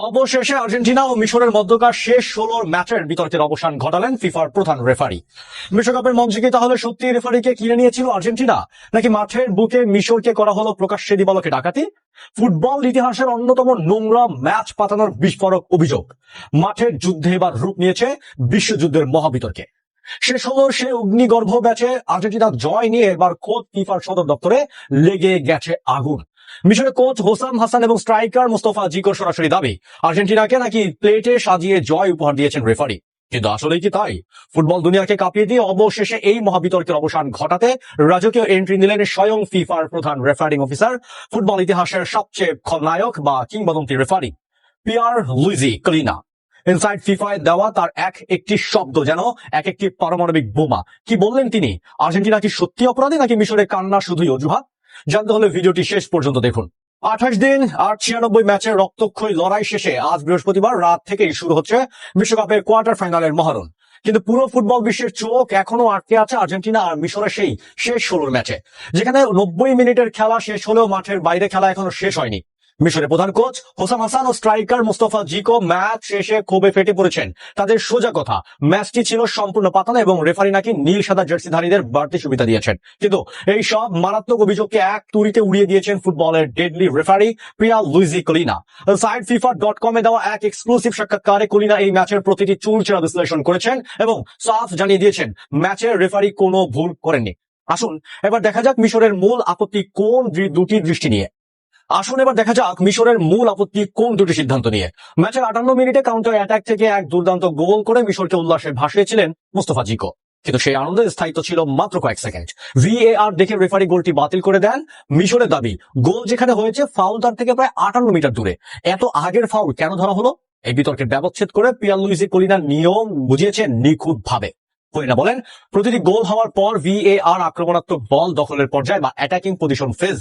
অবশেষে আর্জেন্টিনা ও মিশরের মধ্যকার শেষ 16 ম্যাচের বিতর্কের অবসান ঘটালেন ফিফার প্রধান রেফারি। বিশ্বকাপের মঞ্চে কি তাহলে সত্যি রেফারিকে কিনে নিয়েছিল আর্জেন্টিনা, নাকি মাঠের বুকে মিশরকে করা হলো প্রকাশ্যে দিবালোকে ডাকাতি? ফুটবল ইতিহাসের অন্যতম নোংরা ম্যাচ পাতানোর বিস্ফোরক অভিযোগ। মাঠের যুদ্ধে এবার রূপ নিয়েছে বিশ্বযুদ্ধের মহাবিতর্কে। শেষ হলো সে অগ্নিগর্ভ ম্যাচে আর্জেন্টিনার জয় নিয়ে এবার খোদ ফিফার সদর দপ্তরে লেগে গেছে আগুন। মিশরের কোচ হোসাম হাসান এবং স্ট্রাইকার মোস্তফা জিকোর সরাসরি দাবি, আর্জেন্টিনাকে নাকি প্লেটে সাজিয়ে জয় উপহার দিয়েছেন রেফারি। কিন্তু আসলেই কি তাই? ফুটবল দুনিয়াকে কাঁপিয়ে দিয়ে অবশেষে এই মহাবিতর্কের অবসান ঘটাতে রাজকীয় এন্ট্রি নিলেন স্বয়ং ফিফার প্রধান রেফারিং অফিসার, ফুটবল ইতিহাসের সবচেয়ে খলনায়ক বা কিংবদন্তি referee Pier Luigi Kalina. Inside ফিফায় দেওয়া তার একটি শব্দ যেন এক একটি পারমাণবিক বোমা। কি বললেন তিনি? আর্জেন্টিনা কি সত্যি অপরাধী, নাকি মিশরের কান্না শুধুই অজুহাত? জানতে হলে ভিডিওটি শেষ পর্যন্ত দেখুন। 28 দিন আর 96 ম্যাচের রক্তক্ষয়ী লড়াই শেষে আজ বৃহস্পতিবার রাত থেকেই শুরু হচ্ছে বিশ্বকাপের কোয়ার্টার ফাইনালের মহরণ। কিন্তু পুরো ফুটবল বিশ্বের চোখ এখনো আটকে আছে আর্জেন্টিনা আর মিশরের সেই শেষ 16 ম্যাচে, যেখানে 90 মিনিটের খেলা শেষ হলেও মাঠের বাইরে খেলা এখনো শেষ হয়নি। মিশরের প্রধান কোচ হোসাম হাসান ও স্ট্রাইকার মোস্তফা জিকো ম্যাচ শেষে ক্ষোভে ফেটে পড়েছেন। তাদের সোজা কথা, ম্যাচটি ছিল সম্পূর্ণ পাতানো এবং রেফারি নাকি নীল সাদা জার্সিধারীদের বাড়তি সুবিধা দিয়েছেন। কিন্তু এই সব মারাত্মক অভিযোগকে এক তুড়িতে উড়িয়ে দিয়েছেন ফুটবলের deadly referee Pier Luigi Collina. Site FIFA.com এ দেওয়া এক এক্সক্লুসিভ সাক্ষাৎকারে কলিনা এই ম্যাচের প্রতিটি চুলচেরা বিশ্লেষণ করেছেন এবং সাফ জানিয়ে দিয়েছেন ম্যাচের রেফারি কোনো ভুল করেননি। আসুন এবার দেখা যাক মিশরের মূল আপত্তি কোন দুটি সিদ্ধান্ত নিয়ে। ম্যাচের 58 মিনিটে কাউন্টার অ্যাটাক থেকে এক দুর্দান্ত গোল করে মিশরকে উল্লাসে ভাসিয়েছিলেন মোস্তফা জিকো। কিন্তু সেই আনন্দের স্থায়িত্ব ছিল মাত্র কয়েক সেকেন্ড। VAR দেখে রেফারি গোলটি বাতিল করে দেন। মিশরের দাবি, গোল যেখানে হয়েছে ফাউল তার থেকে প্রায় 58 মিটার দূরে। এত আগের ফাউল কেন ধরা হলো? এই বিতর্কের ব্যবচ্ছেদ করে পিয়ার লুইজি কলিনার নিয়ম বুঝিয়েছেন নিখুঁত ভাবে। কলিনা বলেন, প্রতিটি গোল হওয়ার পর VAR আক্রমণাত্মক বল দখলের পর্যায়ে বা অ্যাটাকিং পজিশন ফেজ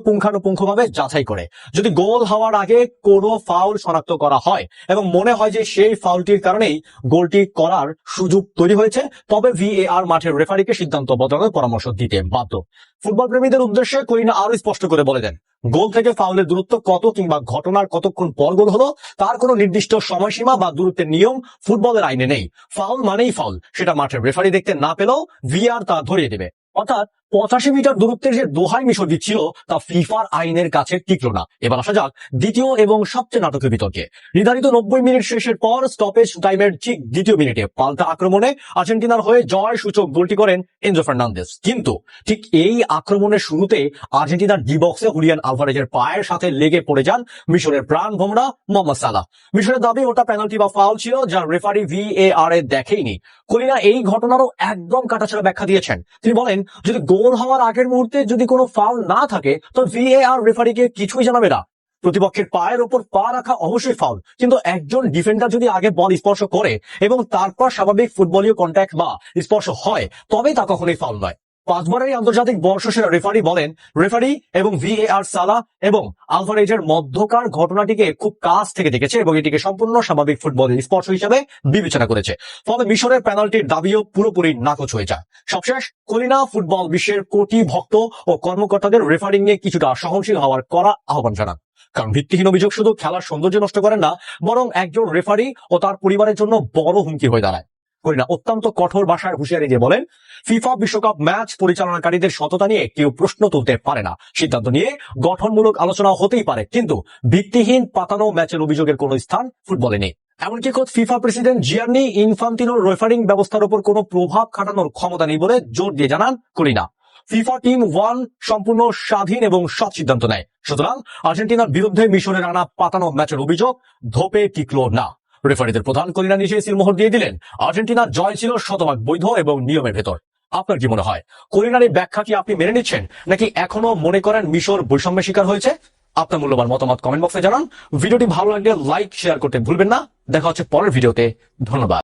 পুঙ্খানুপুঙ্খভাবে যাচাই করে। যদি গোল হওয়ার আগে কোনো ফাউল শনাক্ত করা হয় এবং মনে হয় যে সেই ফাউলটির কারণেই গোলটি করার সুযোগ তৈরি হয়েছে, তবে VAR মাঠের রেফারিকে সিদ্ধান্ত বদলানোর পরামর্শ দিতে বাধ্য। ফুটবল প্রেমীদের উদ্দেশ্যে কলিনা আরো স্পষ্ট করে বলে দেন, গোল থেকে ফাউলের দূরত্ব কত কিংবা ঘটনার কতক্ষণ পর গোল হলো তার কোনো নির্দিষ্ট সময়সীমা বা দূরত্বের নিয়ম ফুটবলের আইনে নেই। ফাউল মানেই ফাউল, সেটা মাঠের রেফারি দেখতে না পেলেও VAR তা ধরিয়ে দেবে। অর্থাৎ 85 মিটার দূরত্বের যে দোহাই মিশর দিচ্ছিল তা ফিফার আইনের কাছে টিকলো না। এবার আসা যাক দ্বিতীয় এবং সবচেয়ে নাটকীয় বিতর্কে। নির্ধারিত 90 মিনিট শেষের পর স্টপেজ টাইমের ঠিক দ্বিতীয় মিনিটে পাল্টা আক্রমণে আর্জেন্টিনার হয়ে জয় সূচক গোলটি করেন এনজো ফার্নান্দেজ। কিন্তু ঠিক এই আক্রমণের শুরুতে আর্জেন্টিনার ডি বক্সে হুলিয়ান আলভারেজের পায়ের সাথে লেগে পড়ে যান মিশরের প্রাণ ভোমরা মোহাম্মদ সালাহ। মিশরের দাবি ওটা পেনাল্টি বা ফাউল ছিল, যা রেফারি VAR এ দেখেইনি। কলিনা এই ঘটনারও একদম কাটাছেঁড়া ব্যাখ্যা দিয়েছেন। তিনি বলেন, যদি গোল হওয়ার আগের মুহূর্তে যদি কোনো ফাউল না থাকে তো VAR রেফারিকে কিছুই জানাবে না। প্রতিপক্ষের পায়ের ওপর পা রাখা অবশ্যই ফাউল, কিন্তু একজন ডিফেন্ডার যদি আগে বল স্পর্শ করে এবং তারপর স্বাভাবিক ফুটবলীয় কন্ট্যাক্ট বা স্পর্শ হয়, তবে তা কখনোই ফাউল নয়। 5 বারের আন্তর্জাতিক বর্ষসেরা রেফারি বলেন, রেফারি এবং VAR সালাহ এবং আলভারেজের মধ্যকার ঘটনাটিকে খুব কাছ থেকে দেখেছে এবং এটিকে সম্পূর্ণ স্বাভাবিক ফুটবলের স্পর্শ হিসেবে বিবেচনা করেছে। ফলে মিশরের পেনাল্টির দাবিও পুরোপুরি নাকচ হয়ে যায়। সবশেষ কলিনা ফুটবল বিশ্বের কোটি ভক্ত ও কর্মকর্তাদের রেফারিং নিয়ে কিছুটা সহনশীল হওয়ার করা আহ্বান জানান। কারণ ভিত্তিহীন অভিযোগ শুধু খেলার সৌন্দর্য নষ্ট করেন না, বরং একজন রেফারি ও তার পরিবারের জন্য বড় হুমকি হয়ে দাঁড়ায়। কলিনা অত্যন্ত কঠোর ভাষায় হুঁশিয়ারি দিয়ে বলেন, ফিফা বিশ্বকাপ ম্যাচ পরিচালনাকারীদের সততা নিয়ে কেউ প্রশ্ন তুলতে পারে না। সিদ্ধান্ত নিয়ে গঠনমূলক আলোচনা হতেই পারে, কিন্তু ভিত্তিহীন পাতানো ম্যাচের অভিযোগের কোনো স্থান ফুটবলে নেই। এমনকি খোদ ফিফা প্রেসিডেন্ট জিয়ান্নি ইনফান্তিনোর রেফারিং ব্যবস্থার উপর কোনো প্রভাব খাটানোর ক্ষমতা নেই বলে জোর দিয়ে জানান কলিনা। ফিফা টিম 1 সম্পূর্ণ স্বাধীন এবং সৎ সিদ্ধান্ত নেয়। সুতরাং আর্জেন্টিনার বিরুদ্ধে মিশরের আনা পাতানো ম্যাচের অভিযোগ ধোপে টিকলো না। রেফারিদের প্রধান কলিনা নিজে সিলমোহর দিয়ে দিলেন, আর্জেন্টিনার জয় ছিল শতভাগ বৈধ এবং নিয়মের ভেতর। আপনার কি মনে হয়, কলিনার এই ব্যাখ্যা কি আপনি মেনে নিচ্ছেন, নাকি এখনো মনে করেন মিশর বৈষম্যের শিকার হয়েছে? আপনার মূল্যবান মতামত কমেন্ট বক্সে জানান। ভিডিওটি ভালো লাগলে লাইক শেয়ার করতে ভুলবেন না। দেখা হচ্ছে পরের ভিডিওতে। ধন্যবাদ।